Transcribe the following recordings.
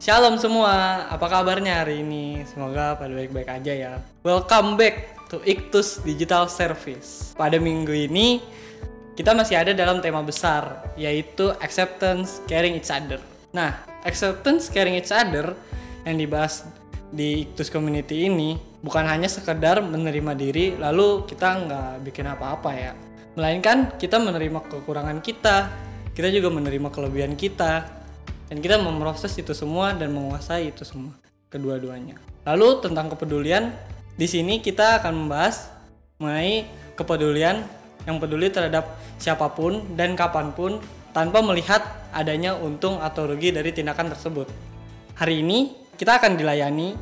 Shalom semua, apa kabarnya hari ini? Semoga pada baik-baik aja ya. Welcome back to Iktus Digital Service. Pada minggu ini, kita masih ada dalam tema besar, yaitu Acceptance Caring Each Other. Nah, Acceptance Caring Each Other yang dibahas di Iktus Community ini bukan hanya sekedar menerima diri, lalu kita nggak bikin apa-apa ya. Melainkan kita menerima kekurangan kita juga menerima kelebihan kita, dan kita memproses itu semua dan menguasai itu semua, kedua-duanya. Lalu tentang kepedulian, di sini kita akan membahas mengenai kepedulian yang peduli terhadap siapapun dan kapanpun tanpa melihat adanya untung atau rugi dari tindakan tersebut. Hari ini kita akan dilayani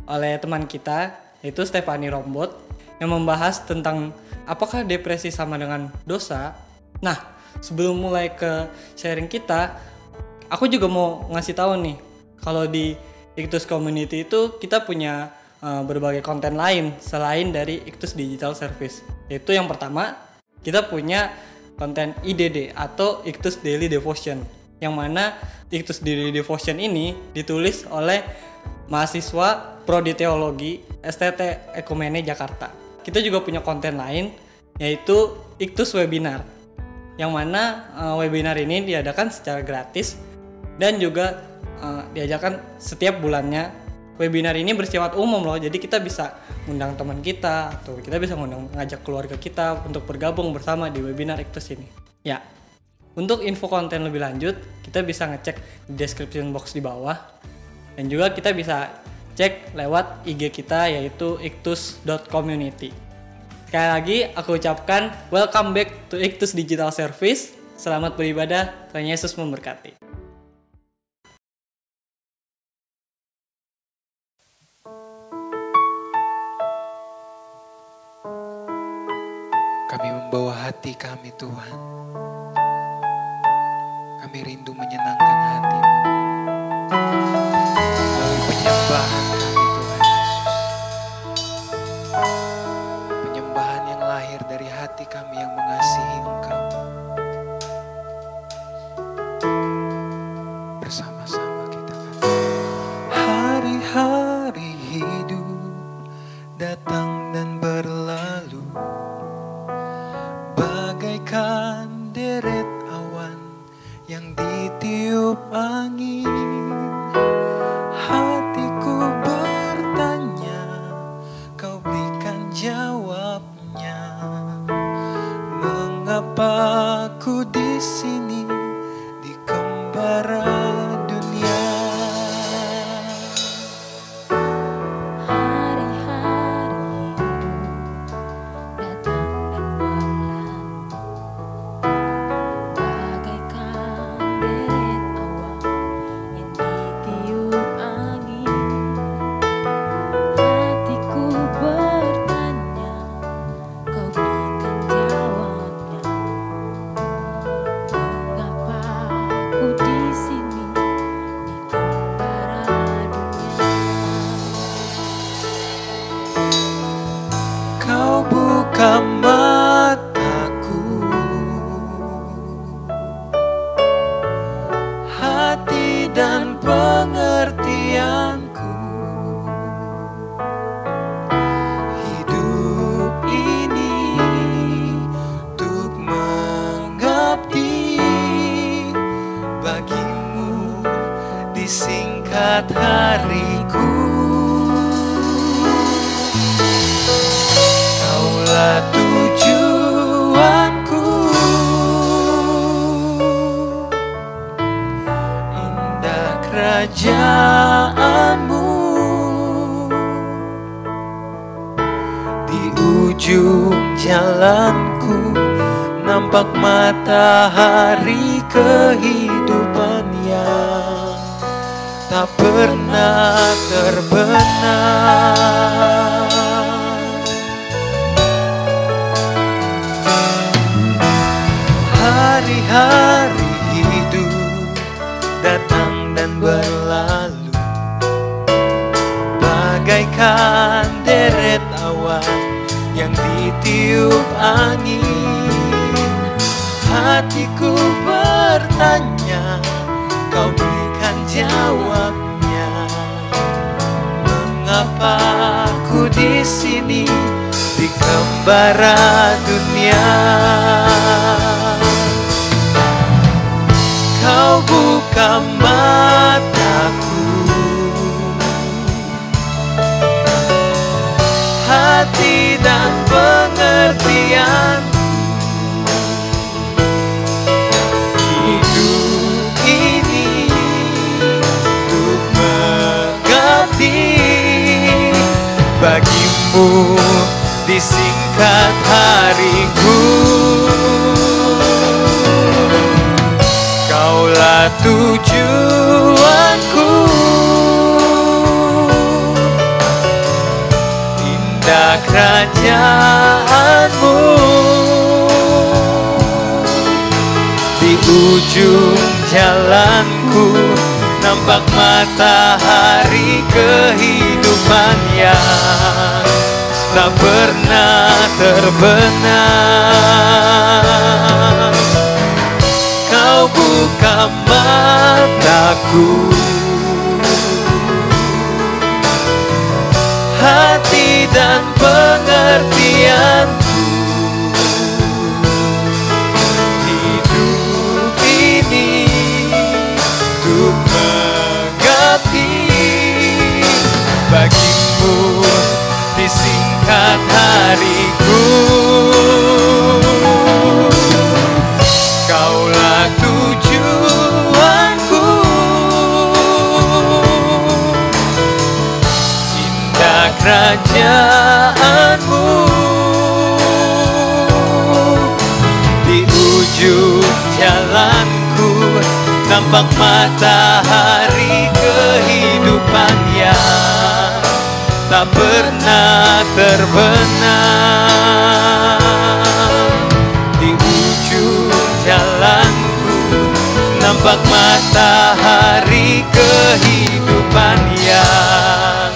oleh teman kita, yaitu Stephanie Rombot, yang membahas tentang apakah depresi sama dengan dosa. Nah, sebelum mulai ke sharing kita, aku juga mau ngasih tahu nih, kalau di Iktus Community itu kita punya berbagai konten lain selain dari Iktus Digital Service. Yaitu yang pertama, kita punya konten IDD atau Iktus Daily Devotion, yang mana Iktus Daily Devotion ini ditulis oleh mahasiswa Prodi Teologi STT Ekumene Jakarta. Kita juga punya konten lain, yaitu Iktus Webinar, yang mana webinar ini diadakan secara gratis dan juga diajarkan setiap bulannya. Webinar ini bersifat umum loh, jadi kita bisa ngundang teman kita atau kita bisa ngajak keluarga kita untuk bergabung bersama di webinar Iktus ini. Ya, untuk info konten lebih lanjut kita bisa ngecek di description box di bawah, dan juga kita bisa cek lewat IG kita, yaitu iktus.community. Sekali lagi aku ucapkan welcome back to Iktus Digital Service. Selamat beribadah, Tuhan Yesus memberkati. Kami membawa hati kami, Tuhan. Kami rindu menyenangkan hati-Mu melalui penyembahan kami, Tuhan Yesus. Penyembahan yang lahir dari hati kami yang mengasihi Engkau. Bersama-sama kita katakan, hari-hari hidup datang dan berlalu, bagaikan deret awan yang ditiup angin. Hatiku bertanya, Kau berikan jawabnya. Mengapa aku di sini di kembara dunia? Kau buka mataku, hati dan pengertianku. Hidup ini untuk mengabdi bagimu di singkat hariku. Kaulah tujuanku, indah kerajaan-Mu. Di ujung jalanku nampak matahari kehidupan yang tak pernah terbenam. Hari-hari hidup datang dan berlalu, bagaikan deret awan yang ditiup angin. Hatiku bertanya, Kau berikan jawab. menyapa-Ku di sini di kembara dunia. Kau buka mataku, hati dan pengertian. Hidup ini untuk mengabdi bagimu, disingkat hariku. Kaulah tujuanku, indah kerajaanmu. Di ujung jalanku nampak matahari kehidupan yang tak pernah terbenam. Kau buka mataku, hati dan pengertianku. Hidup ini untuk mengabdi bagimu, disingkat hariku. Kaulah tujuanku, indah kerajaanmu. Di ujung jalanku nampak matahari kehidupan yang tak pernah terbenam. Di ujung jalanku nampak matahari kehidupan yang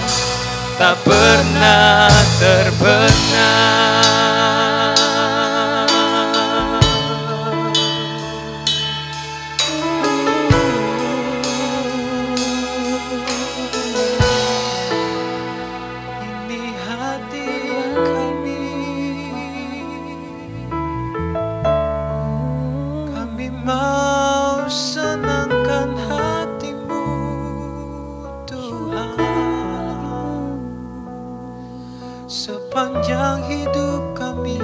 tak pernah terbenam. Ini hati kami mau senangkan hatimu, Tuhan. Sepanjang hidup kami,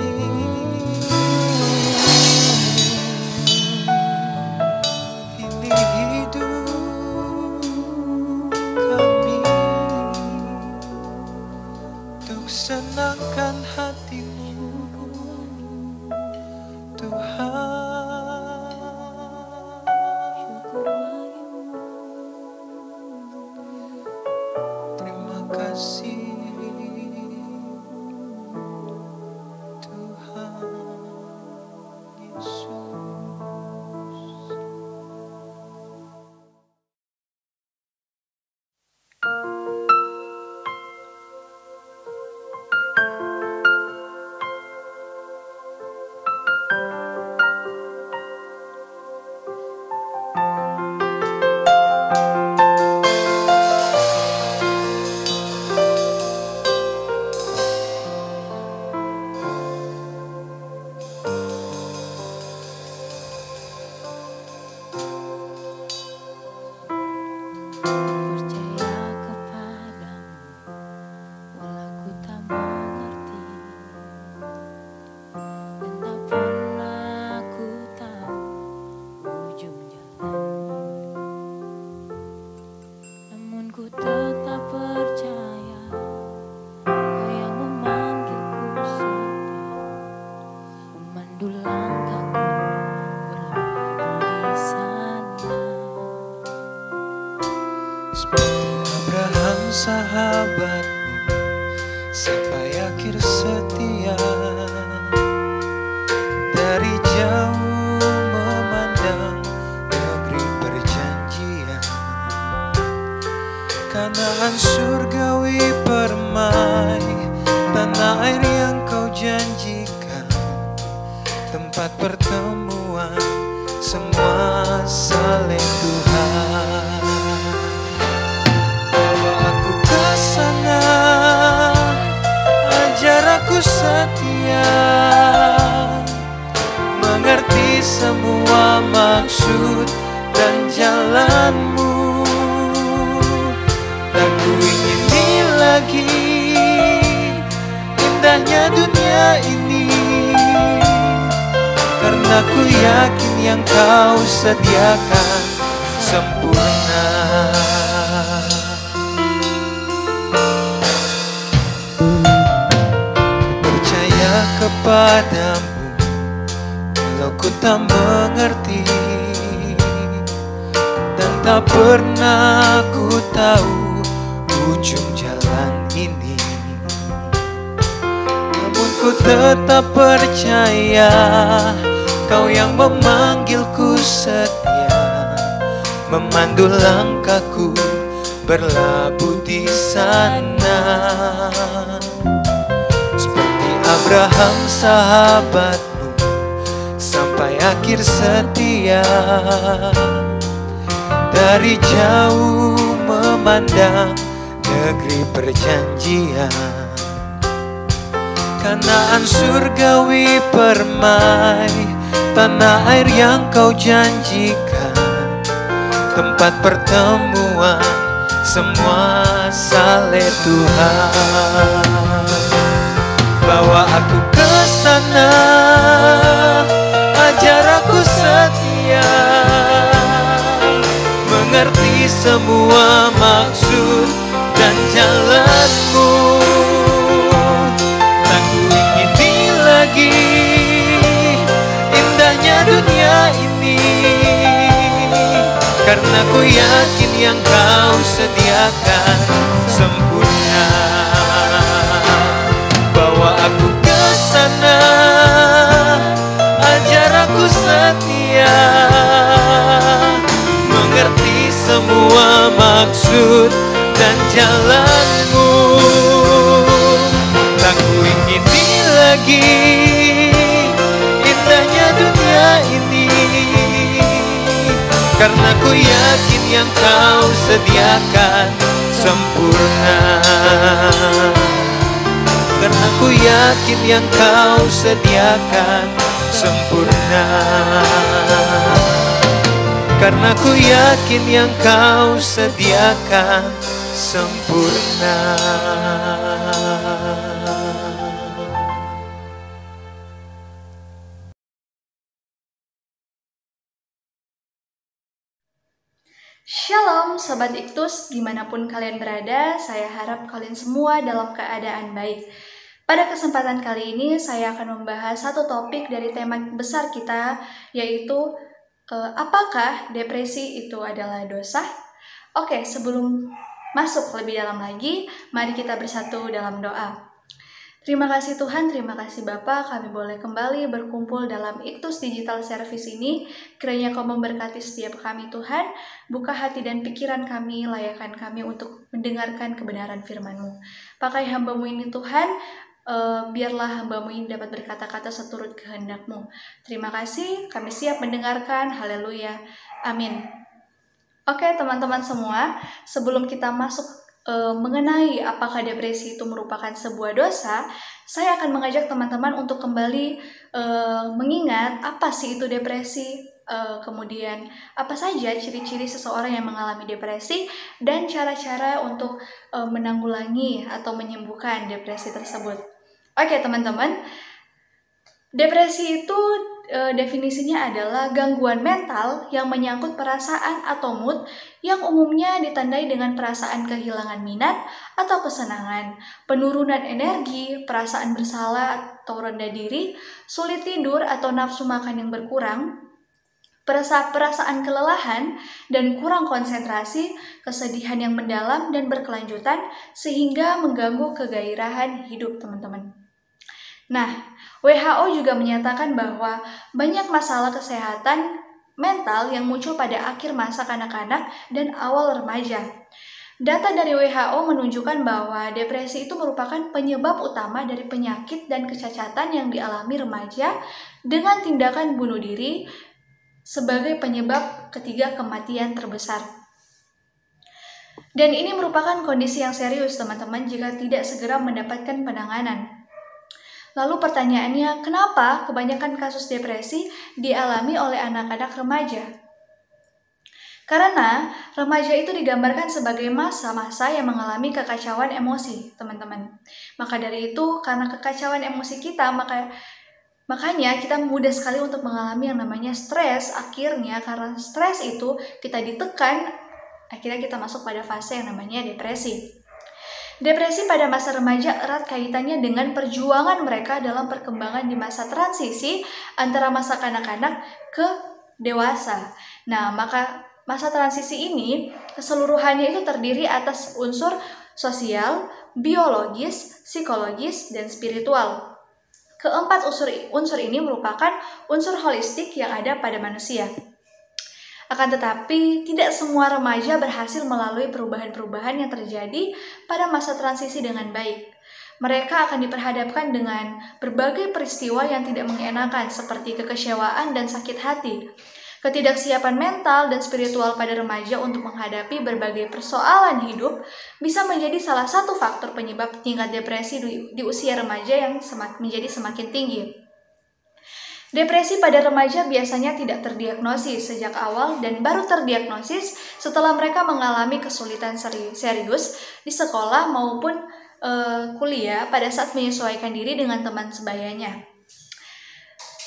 ini hidup kami untuk senangkan hatimu, Tuhan. Terima kasih Tuhan Yesus. Percaya kepadamu, walau ku tak mengerti, dan tak pernah ku tahu ujung jalanmu. Namun ku tetap percaya, Kau yang memanggilku setia, memandu langkahku berlalu di sana. Seperti Abraham sahabatmu sampai akhir setia, dari jauh memandang negeri perjanjian. Kanaan surgawi permai, tanah air yang Kau janjikan, tempat pertemuan semua saleh Tuhan. Bawa aku ke sana, semua maksud dan jalanmu. Tak ku ingini lagi indahnya dunia ini, karena ku yakin yang kau sediakan sempurna. Percaya kepadamu walau ku tak mengerti, dan tak pernah ku tahu ujung jalan ini. Namun ku tetap percaya kau yang memanggilku setia, memandu langkahku berlabuh di sana. Seperti Abraham sahabatmu sampai akhir setia, dari jauh memandang negeri perjanjian. Kanaan surgawi permai, tanah air yang kau janjikan, tempat pertemuan semua saleh Tuhan. Bawa aku ke sana, ajar aku setia, mengerti semua maksud dan jalanmu. Tak ku ingini lagi indahnya dunia ini, karena ku yakin yang kau sediakan sempurna. Bawa aku ke sana, ajar aku setia, mengerti semua maksud dan jalanmu. Tak ku ingini lagi indahnya dunia ini, karena ku yakin yang kau sediakan sempurna. Karena ku yakin yang kau sediakan sempurna. Karena ku yakin yang kau sediakan sempurna. Shalom Sobat Iktus, dimanapun kalian berada, saya harap kalian semua dalam keadaan baik. Pada kesempatan kali ini saya akan membahas satu topik dari tema besar kita, yaitu apakah depresi itu adalah dosa? Oke, sebelum masuk lebih dalam lagi, mari kita bersatu dalam doa. Terima kasih Tuhan, terima kasih Bapa, kami boleh kembali berkumpul dalam Iktus Digital Service ini. Kiranya Kau memberkati setiap kami Tuhan, buka hati dan pikiran kami, layakkan kami untuk mendengarkan kebenaran firman-Mu. Pakai hamba-Mu ini Tuhan, biarlah hamba-Mu ini dapat berkata-kata seturut kehendak-Mu. Terima kasih, kami siap mendengarkan, haleluya, amin. Oke teman-teman semua, sebelum kita masuk mengenai apakah depresi itu merupakan sebuah dosa, saya akan mengajak teman-teman untuk kembali mengingat apa sih itu depresi, kemudian apa saja ciri-ciri seseorang yang mengalami depresi, dan cara-cara untuk menanggulangi atau menyembuhkan depresi tersebut. Oke teman-teman, depresi itu definisinya adalah gangguan mental yang menyangkut perasaan atau mood yang umumnya ditandai dengan perasaan kehilangan minat atau kesenangan, penurunan energi, perasaan bersalah atau rendah diri, sulit tidur atau nafsu makan yang berkurang, perasaan kelelahan dan kurang konsentrasi, kesedihan yang mendalam dan berkelanjutan sehingga mengganggu kegairahan hidup teman-teman. Nah, WHO juga menyatakan bahwa banyak masalah kesehatan mental yang muncul pada akhir masa kanak-kanak dan awal remaja. Data dari WHO menunjukkan bahwa depresi itu merupakan penyebab utama dari penyakit dan kecacatan yang dialami remaja dengan tindakan bunuh diri sebagai penyebab ketiga kematian terbesar. Dan ini merupakan kondisi yang serius teman-teman jika tidak segera mendapatkan penanganan. Lalu pertanyaannya, kenapa kebanyakan kasus depresi dialami oleh anak-anak remaja? Karena remaja itu digambarkan sebagai masa-masa yang mengalami kekacauan emosi, teman-teman. Maka dari itu, karena kekacauan emosi kita, makanya kita mudah sekali untuk mengalami yang namanya stres. Akhirnya karena stres itu kita ditekan, akhirnya kita masuk pada fase yang namanya depresi. Depresi pada masa remaja erat kaitannya dengan perjuangan mereka dalam perkembangan di masa transisi antara masa kanak-kanak ke dewasa. Nah, maka masa transisi ini keseluruhannya itu terdiri atas unsur sosial, biologis, psikologis, dan spiritual. Keempat unsur ini merupakan unsur holistik yang ada pada manusia. Akan tetapi, tidak semua remaja berhasil melalui perubahan-perubahan yang terjadi pada masa transisi dengan baik. Mereka akan diperhadapkan dengan berbagai peristiwa yang tidak mengenakan seperti kekecewaan dan sakit hati. Ketidaksiapan mental dan spiritual pada remaja untuk menghadapi berbagai persoalan hidup bisa menjadi salah satu faktor penyebab tingkat depresi di usia remaja yang menjadi semakin tinggi. Depresi pada remaja biasanya tidak terdiagnosis sejak awal dan baru terdiagnosis setelah mereka mengalami kesulitan serius di sekolah maupun kuliah pada saat menyesuaikan diri dengan teman sebayanya.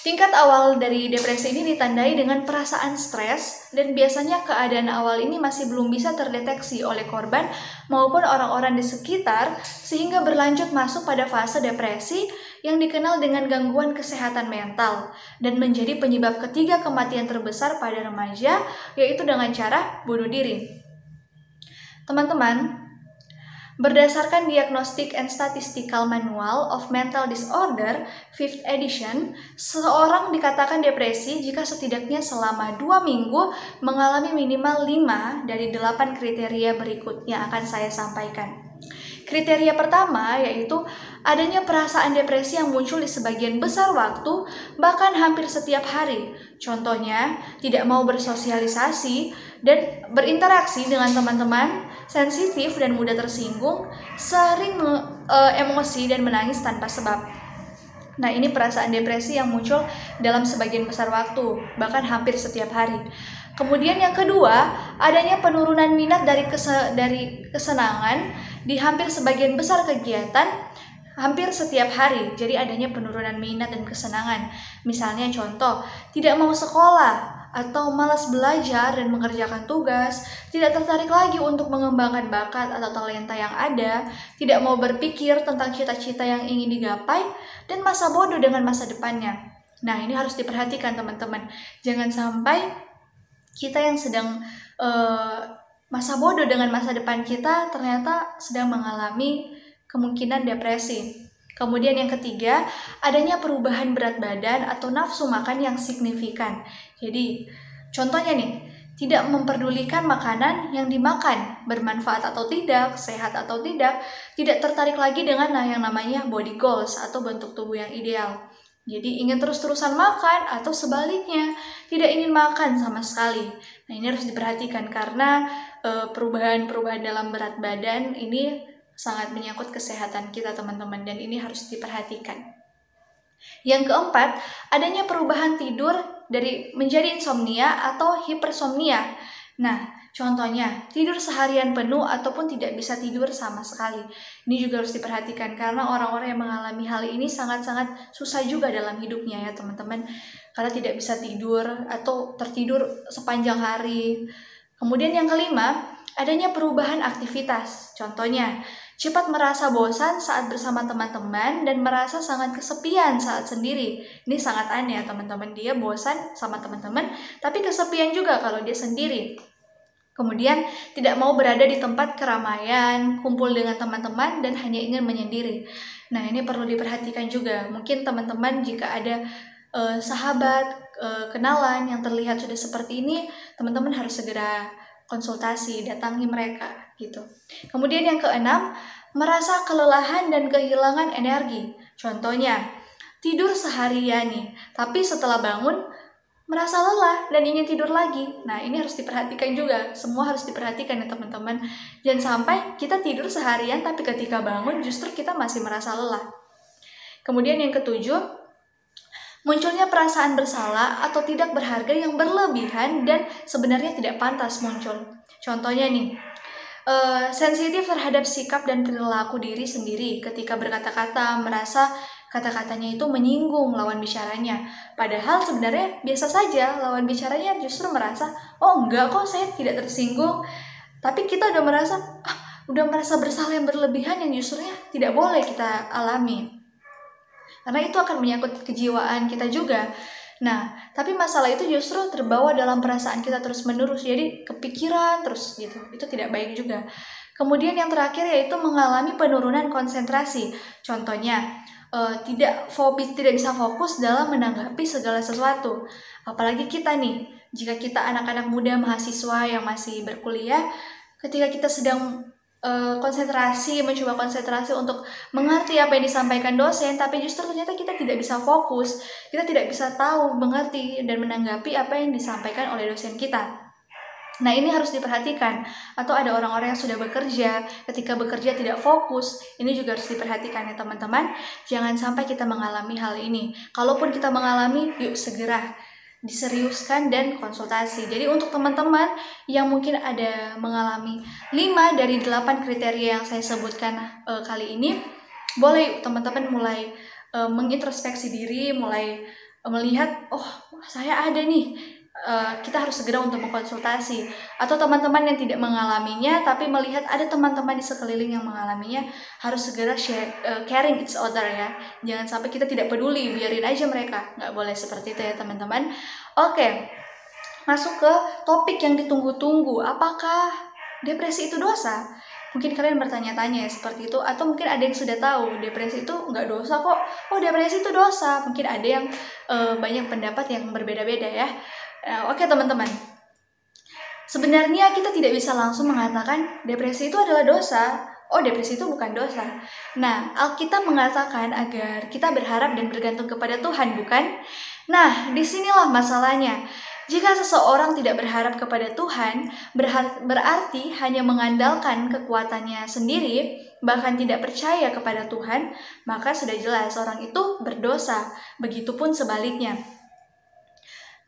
Tingkat awal dari depresi ini ditandai dengan perasaan stres dan biasanya keadaan awal ini masih belum bisa terdeteksi oleh korban maupun orang-orang di sekitar sehingga berlanjut masuk pada fase depresi yang dikenal dengan gangguan kesehatan mental dan menjadi penyebab ketiga kematian terbesar pada remaja, yaitu dengan cara bunuh diri. Teman-teman, berdasarkan Diagnostic and Statistical Manual of Mental Disorder 5th edition, seseorang dikatakan depresi jika setidaknya selama 2 minggu mengalami minimal 5 dari 8 kriteria berikut yang akan saya sampaikan. Kriteria pertama yaitu adanya perasaan depresi yang muncul di sebagian besar waktu, bahkan hampir setiap hari. Contohnya, tidak mau bersosialisasi dan berinteraksi dengan teman-teman, sensitif dan mudah tersinggung, sering emosi dan menangis tanpa sebab. Nah, ini perasaan depresi yang muncul dalam sebagian besar waktu, bahkan hampir setiap hari. Kemudian yang kedua, adanya penurunan minat dari kesenangan di hampir sebagian besar kegiatan hampir setiap hari. Jadi adanya penurunan minat dan kesenangan. Misalnya contoh, tidak mau sekolah atau malas belajar dan mengerjakan tugas, tidak tertarik lagi untuk mengembangkan bakat atau talenta yang ada, tidak mau berpikir tentang cita-cita yang ingin digapai, dan masa bodoh dengan masa depannya. Nah, ini harus diperhatikan teman-teman. Jangan sampai kita yang sedang masa bodoh dengan masa depan kita ternyata sedang mengalami kemungkinan depresi. Kemudian yang ketiga, adanya perubahan berat badan atau nafsu makan yang signifikan. Jadi, contohnya nih, tidak memperdulikan makanan yang dimakan, bermanfaat atau tidak, sehat atau tidak tertarik lagi dengan yang namanya body goals atau bentuk tubuh yang ideal. Jadi ingin terus-terusan makan atau sebaliknya, tidak ingin makan sama sekali. Nah, ini harus diperhatikan karena perubahan-perubahan dalam berat badan ini sangat menyangkut kesehatan kita teman-teman, dan ini harus diperhatikan. Yang keempat, adanya perubahan tidur dari menjadi insomnia atau hipersomnia. Nah, contohnya tidur seharian penuh ataupun tidak bisa tidur sama sekali. Ini juga harus diperhatikan karena orang-orang yang mengalami hal ini sangat-sangat susah juga dalam hidupnya ya teman-teman, karena tidak bisa tidur atau tertidur sepanjang hari. Kemudian yang kelima, adanya perubahan aktivitas. Contohnya, cepat merasa bosan saat bersama teman-teman dan merasa sangat kesepian saat sendiri. Ini sangat aneh ya teman-teman, dia bosan sama teman-teman tapi kesepian juga kalau dia sendiri. Kemudian tidak mau berada di tempat keramaian, kumpul dengan teman-teman dan hanya ingin menyendiri. Nah, ini perlu diperhatikan juga. Mungkin teman-teman jika ada sahabat, kenalan yang terlihat sudah seperti ini, teman-teman harus segera konsultasi, datangi mereka gitu. Kemudian yang keenam, merasa kelelahan dan kehilangan energi. Contohnya, tidur seharian nih, tapi setelah bangun merasa lelah dan ingin tidur lagi. Nah, ini harus diperhatikan juga. Semua harus diperhatikan ya teman-teman. Jangan sampai kita tidur seharian tapi ketika bangun justru kita masih merasa lelah. Kemudian yang ketujuh, munculnya perasaan bersalah atau tidak berharga yang berlebihan dan sebenarnya tidak pantas muncul. Contohnya nih, sensitif terhadap sikap dan perilaku diri sendiri ketika berkata-kata, merasa kata-katanya itu menyinggung lawan bicaranya. Padahal sebenarnya biasa saja, lawan bicaranya justru merasa, oh enggak kok, saya tidak tersinggung. Tapi kita udah merasa bersalah yang berlebihan yang justru tidak boleh kita alami. Karena itu akan menyangkut kejiwaan kita juga. Nah, tapi masalah itu justru terbawa dalam perasaan kita terus-menerus, jadi kepikiran terus gitu. Itu tidak baik juga. Kemudian yang terakhir yaitu mengalami penurunan konsentrasi. Contohnya, tidak bisa fokus dalam menanggapi segala sesuatu. Apalagi kita nih, jika kita anak-anak muda mahasiswa yang masih berkuliah, ketika kita sedang mencoba konsentrasi untuk mengerti apa yang disampaikan dosen, tapi justru ternyata kita tidak bisa fokus, kita tidak bisa tahu, mengerti, dan menanggapi apa yang disampaikan oleh dosen kita. Nah, ini harus diperhatikan. Atau ada orang-orang yang sudah bekerja, ketika bekerja tidak fokus, ini juga harus diperhatikan ya teman-teman. Jangan sampai kita mengalami hal ini. Kalaupun kita mengalami, yuk segera diseriuskan dan konsultasi. Jadi untuk teman-teman yang mungkin ada mengalami 5 dari 8 kriteria yang saya sebutkan kali ini, boleh teman-teman mulai mengintrospeksi diri, mulai melihat, oh saya ada nih, kita harus segera untuk mengkonsultasi. Atau teman-teman yang tidak mengalaminya tapi melihat ada teman-teman di sekeliling yang mengalaminya, harus segera caring each other ya. Jangan sampai kita tidak peduli, biarin aja mereka. Nggak boleh seperti itu ya teman-teman. Oke, masuk ke topik yang ditunggu-tunggu. Apakah depresi itu dosa? Mungkin kalian bertanya-tanya seperti itu, atau mungkin ada yang sudah tahu depresi itu nggak dosa kok. Oh, depresi itu dosa. Mungkin ada yang banyak pendapat yang berbeda-beda ya. Oke teman-teman, sebenarnya kita tidak bisa langsung mengatakan depresi itu adalah dosa. Oh, depresi itu bukan dosa. Nah, Alkitab mengatakan agar kita berharap dan bergantung kepada Tuhan, bukan? Nah, disinilah masalahnya. Jika seseorang tidak berharap kepada Tuhan, berarti hanya mengandalkan kekuatannya sendiri, bahkan tidak percaya kepada Tuhan, maka sudah jelas orang itu berdosa. Begitupun sebaliknya.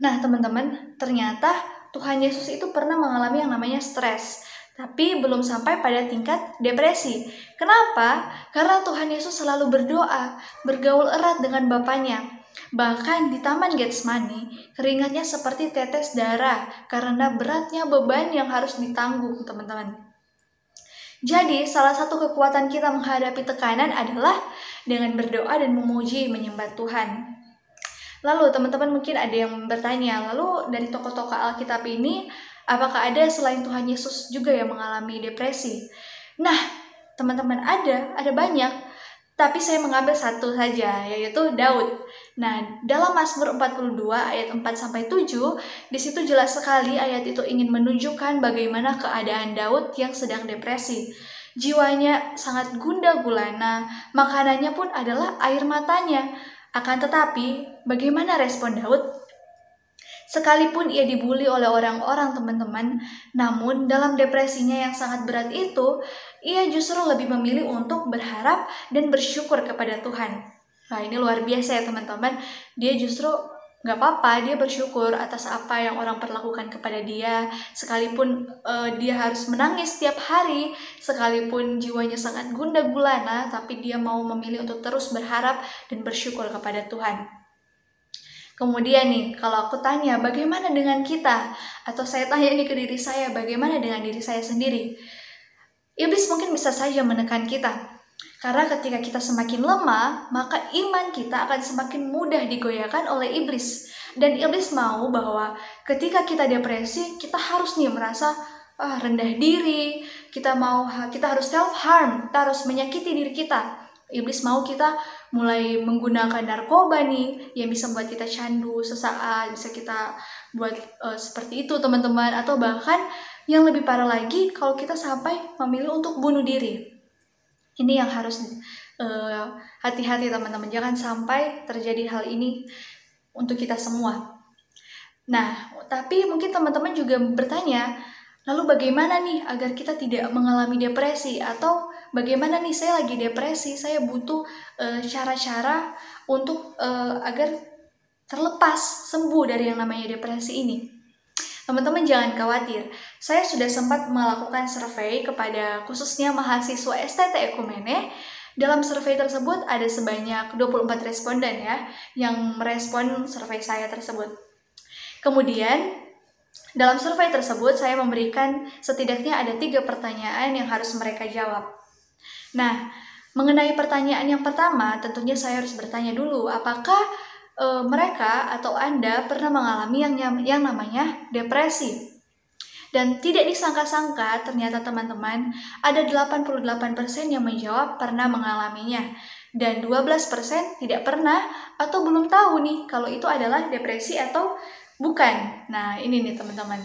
Nah, teman-teman, ternyata Tuhan Yesus itu pernah mengalami yang namanya stres, tapi belum sampai pada tingkat depresi. Kenapa? Karena Tuhan Yesus selalu berdoa, bergaul erat dengan Bapanya. Bahkan di Taman Getsemani, keringatnya seperti tetes darah karena beratnya beban yang harus ditanggung, teman-teman. Jadi, salah satu kekuatan kita menghadapi tekanan adalah dengan berdoa dan memuji, menyembah Tuhan. Lalu teman-teman mungkin ada yang bertanya, lalu dari tokoh-tokoh Alkitab ini, apakah ada selain Tuhan Yesus juga yang mengalami depresi? Nah, teman-teman ada banyak, tapi saya mengambil satu saja, yaitu Daud. Nah, dalam Mazmur 42 ayat 4-7, di situ jelas sekali ayat itu ingin menunjukkan bagaimana keadaan Daud yang sedang depresi. Jiwanya sangat gundah gulana, makanannya pun adalah air matanya. Akan tetapi, bagaimana respon Daud? Sekalipun ia dibully oleh orang-orang teman-teman, namun dalam depresinya yang sangat berat itu, ia justru lebih memilih untuk berharap dan bersyukur kepada Tuhan. Nah, ini luar biasa ya teman-teman. Dia justru gak apa-apa, dia bersyukur atas apa yang orang perlakukan kepada dia. Sekalipun dia harus menangis setiap hari, sekalipun jiwanya sangat gundah gulana, tapi dia mau memilih untuk terus berharap dan bersyukur kepada Tuhan. Kemudian nih, kalau aku tanya bagaimana dengan kita, atau saya tanya nih ke diri saya, bagaimana dengan diri saya sendiri? Iblis mungkin bisa saja menekan kita. Karena ketika kita semakin lemah, maka iman kita akan semakin mudah digoyahkan oleh iblis. Dan iblis mau bahwa ketika kita depresi, kita harus nih merasa rendah diri, kita harus self-harm, kita harus menyakiti diri kita. Iblis mau kita mulai menggunakan narkoba nih, yang bisa membuat kita candu sesaat, bisa kita buat seperti itu teman-teman. Atau bahkan yang lebih parah lagi, kalau kita sampai memilih untuk bunuh diri. Ini yang harus hati-hati teman-teman, jangan sampai terjadi hal ini untuk kita semua. Nah, tapi mungkin teman-teman juga bertanya, lalu bagaimana nih agar kita tidak mengalami depresi, atau bagaimana nih saya lagi depresi, saya butuh cara-cara untuk agar terlepas, sembuh dari yang namanya depresi ini. Teman-teman jangan khawatir, saya sudah sempat melakukan survei kepada khususnya mahasiswa STT Ekumene. Dalam survei tersebut ada sebanyak 24 responden ya, yang merespon survei saya tersebut. Kemudian, dalam survei tersebut saya memberikan setidaknya ada 3 pertanyaan yang harus mereka jawab. Nah, mengenai pertanyaan yang pertama, tentunya saya harus bertanya dulu, apakah mereka atau Anda pernah mengalami yang namanya depresi? Dan tidak disangka-sangka, ternyata teman-teman, ada 88% yang menjawab pernah mengalaminya. Dan 12% tidak pernah atau belum tahu nih kalau itu adalah depresi atau bukan. Nah, ini nih teman-teman.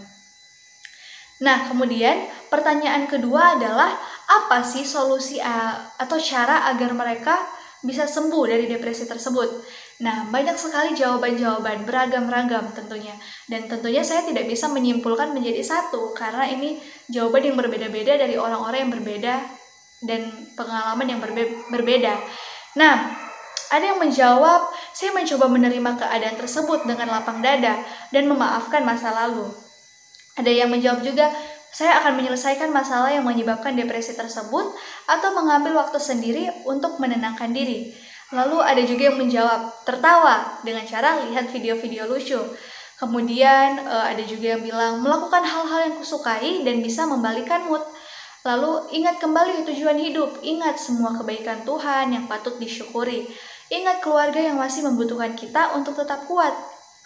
Nah, kemudian pertanyaan kedua adalah, apa sih solusi atau cara agar mereka bisa sembuh dari depresi tersebut? Nah, banyak sekali jawaban-jawaban, beragam-ragam tentunya. Dan tentunya saya tidak bisa menyimpulkan menjadi satu, karena ini jawaban yang berbeda-beda dari orang-orang yang berbeda dan pengalaman yang berbeda. Nah, ada yang menjawab, saya mencoba menerima keadaan tersebut dengan lapang dada dan memaafkan masa lalu. Ada yang menjawab juga, saya akan menyelesaikan masalah yang menyebabkan depresi tersebut atau mengambil waktu sendiri untuk menenangkan diri. Lalu ada juga yang menjawab, tertawa dengan cara lihat video-video lucu. Kemudian ada juga yang bilang, melakukan hal-hal yang kusukai dan bisa membalikan mood. Lalu ingat kembali tujuan hidup, ingat semua kebaikan Tuhan yang patut disyukuri. Ingat keluarga yang masih membutuhkan kita untuk tetap kuat.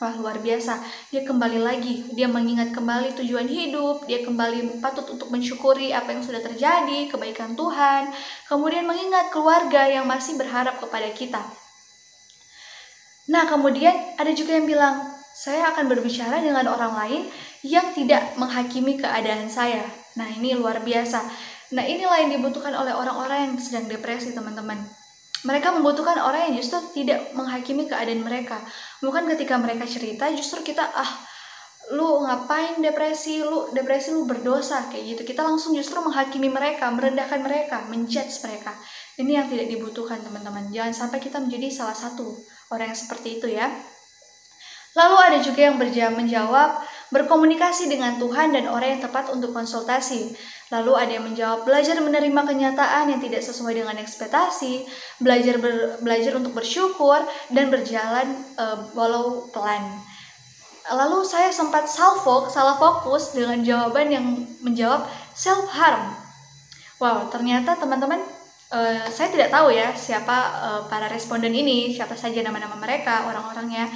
Wah, luar biasa, dia kembali lagi, dia mengingat kembali tujuan hidup, dia kembali patut untuk mensyukuri apa yang sudah terjadi, kebaikan Tuhan, kemudian mengingat keluarga yang masih berharap kepada kita. Nah, kemudian ada juga yang bilang, saya akan berbicara dengan orang lain yang tidak menghakimi keadaan saya. Nah, ini luar biasa. Nah, inilah yang dibutuhkan oleh orang-orang yang sedang depresi, teman-teman. Mereka membutuhkan orang yang justru tidak menghakimi keadaan mereka. Bukan ketika mereka cerita, justru kita, lu ngapain depresi, lu berdosa, kayak gitu. Kita langsung justru menghakimi mereka, merendahkan mereka, menjudge mereka. Ini yang tidak dibutuhkan, teman-teman. Jangan sampai kita menjadi salah satu orang yang seperti itu ya. Lalu ada juga yang menjawab, berkomunikasi dengan Tuhan dan orang yang tepat untuk konsultasi. Lalu ada yang menjawab, belajar menerima kenyataan yang tidak sesuai dengan ekspektasi, belajar untuk bersyukur, dan berjalan walau pelan. Lalu saya sempat salah fokus dengan jawaban yang menjawab self-harm. Wow, ternyata teman-teman, saya tidak tahu ya siapa para responden ini, siapa saja nama-nama mereka, orang-orangnya.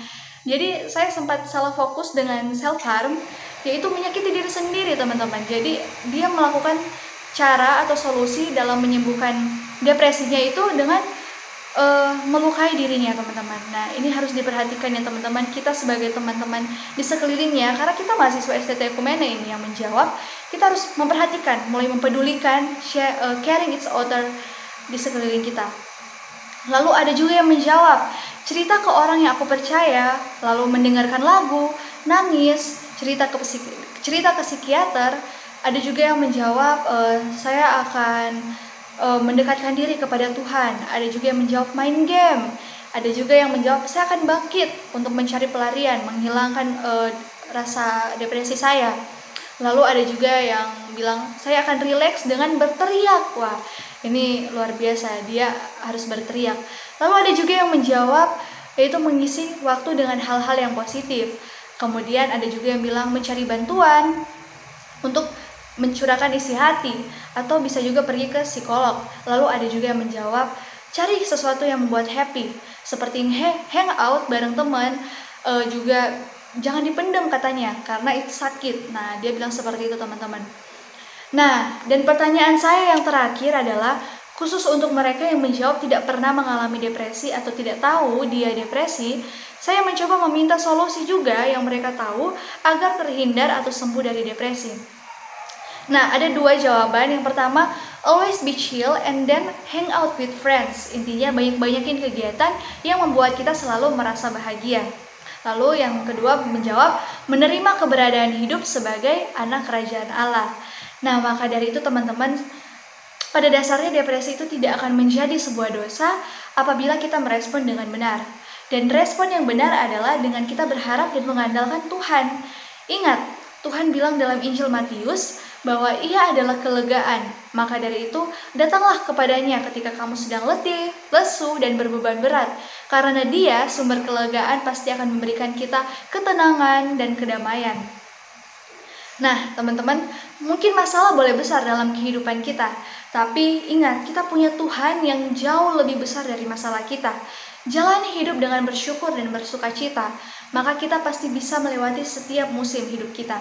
Jadi saya sempat salah fokus dengan self-harm, yaitu menyakiti diri sendiri, teman-teman. Jadi dia melakukan cara atau solusi dalam menyembuhkan depresinya itu dengan melukai dirinya, teman-teman. Nah, ini harus diperhatikan ya teman-teman, kita sebagai teman-teman di sekelilingnya, karena kita mahasiswa STT Ekumene ini yang menjawab, kita harus memperhatikan, mulai mempedulikan, caring each other di sekeliling kita. Lalu ada juga yang menjawab, cerita ke orang yang aku percaya, lalu mendengarkan lagu, nangis, cerita ke psikiater. Ada juga yang menjawab, saya akan mendekatkan diri kepada Tuhan. Ada juga yang menjawab main game. Ada juga yang menjawab, saya akan bangkit untuk mencari pelarian, menghilangkan rasa depresi saya. Lalu ada juga yang bilang, saya akan rileks dengan berteriak. Wah, ini luar biasa, dia harus berteriak. Lalu ada juga yang menjawab, yaitu mengisi waktu dengan hal-hal yang positif. Kemudian ada juga yang bilang mencari bantuan untuk mencurahkan isi hati, atau bisa juga pergi ke psikolog. Lalu ada juga yang menjawab, cari sesuatu yang membuat happy, seperti hang out bareng teman, juga jangan dipendam katanya, karena itu sakit. Nah, dia bilang seperti itu, teman-teman. Nah, dan pertanyaan saya yang terakhir adalah, khusus untuk mereka yang menjawab tidak pernah mengalami depresi atau tidak tahu dia depresi, saya mencoba meminta solusi juga yang mereka tahu agar terhindar atau sembuh dari depresi. Nah, ada 2 jawaban. Yang pertama, always be chill and then hang out with friends. Intinya banyak-banyakin kegiatan yang membuat kita selalu merasa bahagia. Lalu yang kedua menjawab, menerima keberadaan hidup sebagai anak kerajaan Allah. Nah, maka dari itu teman-teman, Pada dasarnya depresi itu tidak akan menjadi sebuah dosa apabila kita merespon dengan benar. Dan respon yang benar adalah dengan kita berharap dan mengandalkan Tuhan. Ingat, Tuhan bilang dalam Injil Matius bahwa Ia adalah kelegaan. Maka dari itu, datanglah kepadanya ketika kamu sedang letih, lesu, dan berbeban berat. Karena Dia, sumber kelegaan, pasti akan memberikan kita ketenangan dan kedamaian. Nah, teman-teman, mungkin masalah boleh besar dalam kehidupan kita. Tapi ingat, kita punya Tuhan yang jauh lebih besar dari masalah kita. Jalani hidup dengan bersyukur dan bersukacita, maka kita pasti bisa melewati setiap musim hidup kita.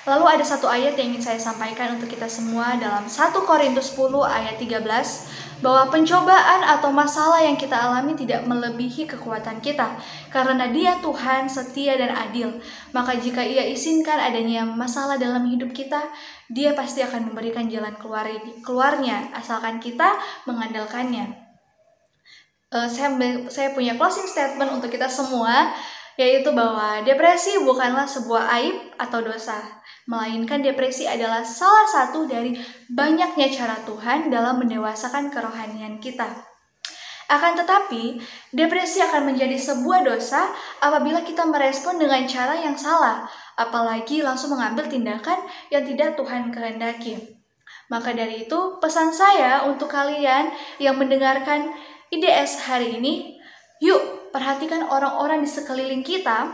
Lalu ada satu ayat yang ingin saya sampaikan untuk kita semua dalam 1 Korintus 10 ayat 13, bahwa pencobaan atau masalah yang kita alami tidak melebihi kekuatan kita, karena Dia Tuhan setia dan adil. Maka jika Ia izinkan adanya masalah dalam hidup kita, Dia pasti akan memberikan jalan keluarnya, asalkan kita mengandalkannya. Saya punya closing statement untuk kita semua, yaitu bahwa depresi bukanlah sebuah aib atau dosa, melainkan depresi adalah salah satu dari banyaknya cara Tuhan dalam mendewasakan kerohanian kita. Akan tetapi, depresi akan menjadi sebuah dosa apabila kita merespon dengan cara yang salah, apalagi langsung mengambil tindakan yang tidak Tuhan kehendaki. Maka dari itu, pesan saya untuk kalian yang mendengarkan IDS hari ini, yuk perhatikan orang-orang di sekeliling kita.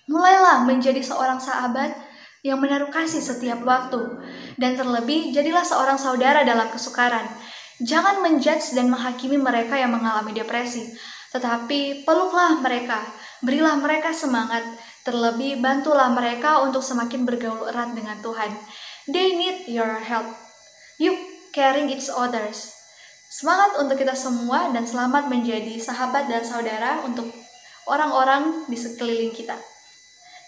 Mulailah menjadi seorang sahabat yang menaruh kasih setiap waktu. Dan terlebih, jadilah seorang saudara dalam kesukaran. Jangan menjudge dan menghakimi mereka yang mengalami depresi. Tetapi peluklah mereka, berilah mereka semangat. Terlebih, bantulah mereka untuk semakin bergaul erat dengan Tuhan. They need your help. You caring each others. Semangat untuk kita semua dan selamat menjadi sahabat dan saudara untuk orang-orang di sekeliling kita.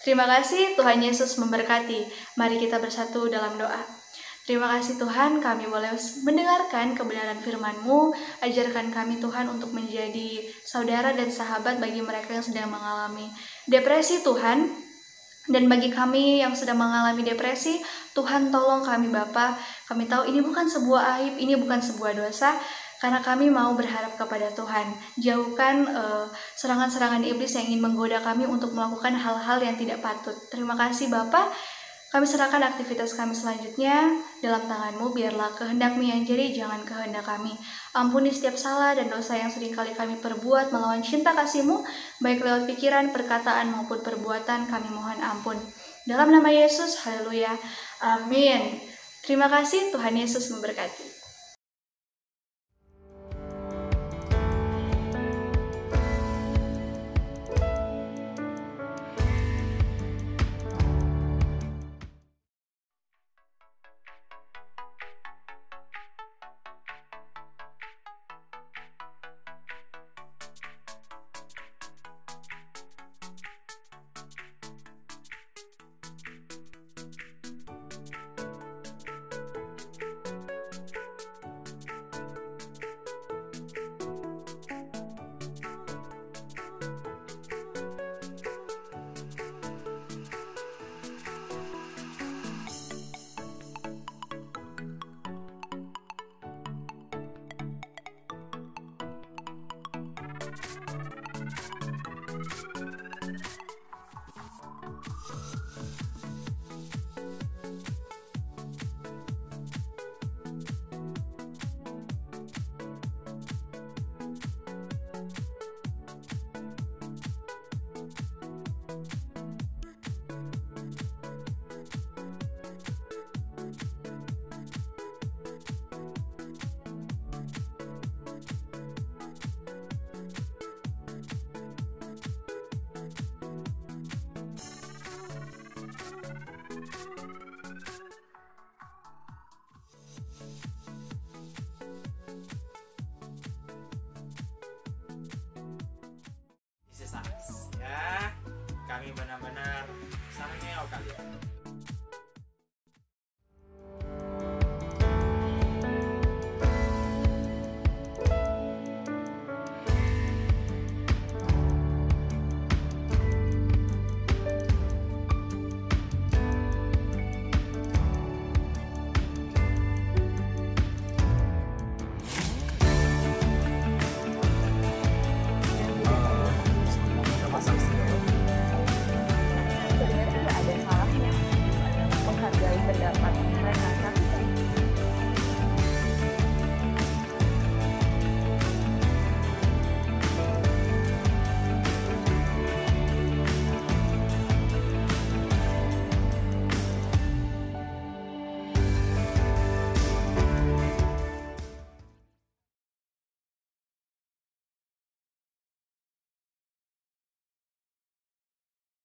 Terima kasih, Tuhan Yesus memberkati. Mari kita bersatu dalam doa. Terima kasih Tuhan, kami boleh mendengarkan kebenaran firman-Mu. Ajarkan kami Tuhan untuk menjadi saudara dan sahabat bagi mereka yang sedang mengalami depresi Tuhan. Dan bagi kami yang sedang mengalami depresi, Tuhan tolong kami Bapa. Kami tahu ini bukan sebuah aib, ini bukan sebuah dosa, karena kami mau berharap kepada Tuhan. Jauhkan serangan-serangan iblis yang ingin menggoda kami untuk melakukan hal-hal yang tidak patut. Terima kasih Bapa. Kami serahkan aktivitas kami selanjutnya dalam tangan-Mu, biarlah kehendak-Mu yang jadi, jangan kehendak kami. Ampuni setiap salah dan dosa yang seringkali kami perbuat melawan cinta kasih-Mu, baik lewat pikiran, perkataan, maupun perbuatan, kami mohon ampun. Dalam nama Yesus, haleluya, amin. Terima kasih, Tuhan Yesus memberkati.